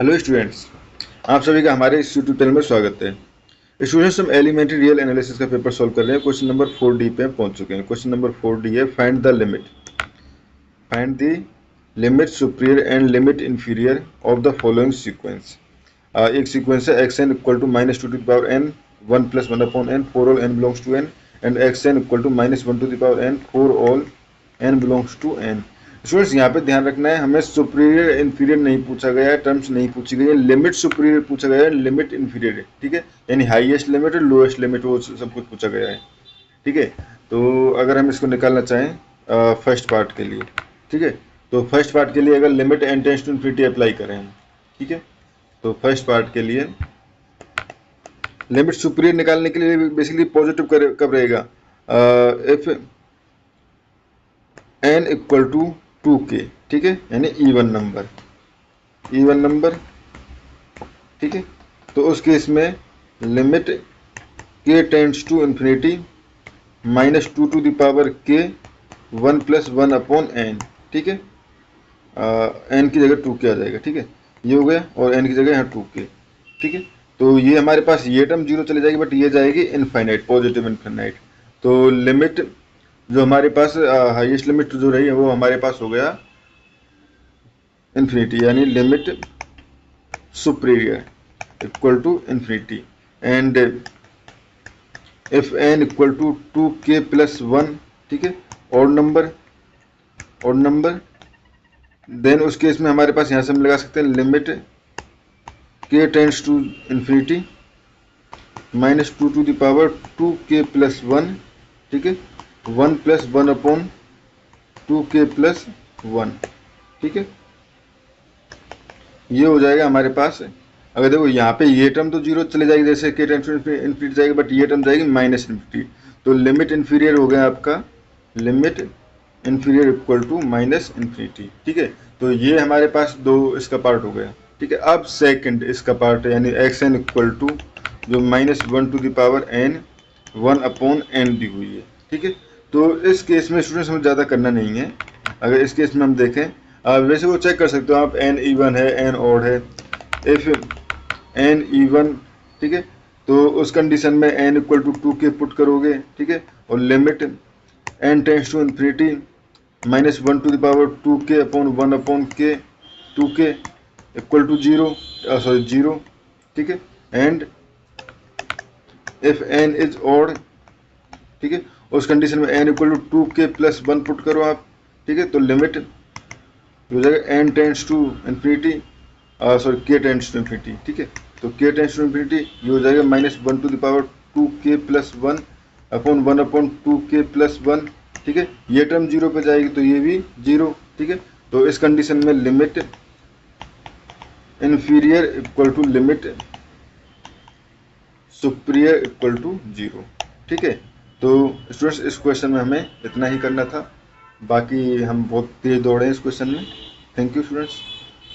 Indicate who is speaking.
Speaker 1: Hello students, आप सभी का हमारे इस यूट्यूब चैनल में स्वागत है। स्टूडेंट्स, हम एलिमेंट्री रियल एनालिसिस का पेपर सॉल्व कर रहे हैं। क्वेश्चन नंबर 4D पे हम पहुंच चुके हैं। क्वेश्चन नंबर 4D है, find the limit superior and limit inferior of the following sequence. एक सीक्वेंस है x n equal to minus two the power n 1 plus 1 upon n for all n belongs to n and x n equal to minus 1 to the power n for all n belongs to n. Students, यहाँ पे ध्यान रखना है, हमें superior inferior नहीं पूछा गया है, टर्म्स नहीं पूछी गई है, लिमिट सुपीरियर पूछा गया है, लिमिट इन्फीरियर है। ठीक है, यानी हाईएस्ट लिमिट और लोएस्ट लिमिट वो सब कुछ पूछा गया है। ठीक है, तो अगर हम इसको निकालना चाहें फर्स्ट पार्ट के लिए, ठीक है, तो फर्स्ट पार्ट के लिए अगर limit n tends to infinity apply करें हम, ठीक है, तो फर्स्ट पार्ट के लिए लिमिट सुपीरियर निकालने के लिए बेसिकली पॉजिटिव कब रहेगा, if n equal to 2k, ठीक है, यानी इवन नंबर, ठीक है, तो उस केस में limit k tends to infinity minus 2 to the power k 1 plus 1 upon n, ठीक है, एन की जगह 2k आ जाएगा। ठीक है, ये हो गया, और एन की जगह यहाँ 2k। ठीक है, तो ये हमारे पास ये टर्म जीरो चले जाएगी, बट ये जाएगी इनफाइनाइट, पॉजिटिव इनफाइनाइट। तो लिमिट जो हमारे पास हाईएस्ट लिमिट जो रही है वो हमारे पास हो गया इन्फिनिटी, यानी limit superior equal to infinity. And if n equal to 2k plus 1, ठीक है, ऑड नंबर, देन उस केस में हमारे पास यहाँ से हम लगा सकते हैं limit k tends to infinity minus 2 to the power 2k plus 1, ठीक है, 1 प्लस 1 अपॉन 2k प्लस 1, ठीक है, ये हो जाएगा हमारे पास। अगर देखो यहाँ पे ये टर्म तो जीरो चले जाएगी, जैसे k टेंड्स टू इन्फिनिटी जाएगी, बट ये टर्म जाएगी माइनस इन्फिनिटी, तो लिमिट इन्फीरियर हो गया आपका limit inferior equal to minus infinity. ठीक है, तो ये हमारे पास दो इसका पार्ट हो गया। ठीक है, अब सेकंड इसका पार्ट है, यानी एक्स एन इक्वल टू जो minus 1 to the power n 1 upon n दी हुई है। ठीक है, तो इस केस में स्टूडेंट्स हमें ज़्यादा करना नहीं है। अगर इस केस में हम देखें, वैसे वो चेक कर सकते हो आप, एन इवन है एन ऑड है। इफ एन इवन, ठीक है, तो उस कंडीशन में n equal to 2k put करोगे, ठीक है, और limit n tends to infinity minus 1 to the power 2k upon 1 upon k 2k equal to zero, ठीक है, and if n is odd, ठीक है, उस कंडीशन में n equal to 2k plus 1 put करो आप, ठीक है, तो लिमिट हो जाएगा n tends to infinity k tends to infinity. ठीक है, तो k टेंड्स टू इन्फिनिटी ये हो जाएगा minus 1 to the power 2k plus 1 upon 1 upon 2k plus 1। ठीक है, ये टर्म जीरो पे जाएगी तो ये भी जीरो। ठीक है, तो इस कंडीशन में limit inferior equal to limit superior equal to zero. ठीक है, तो स्टूडेंट्स इस क्वेश्चन में हमें इतना ही करना था, बाकी हम बहुत तेज दौड़े हैं इस क्वेश्चन में। Thank you students.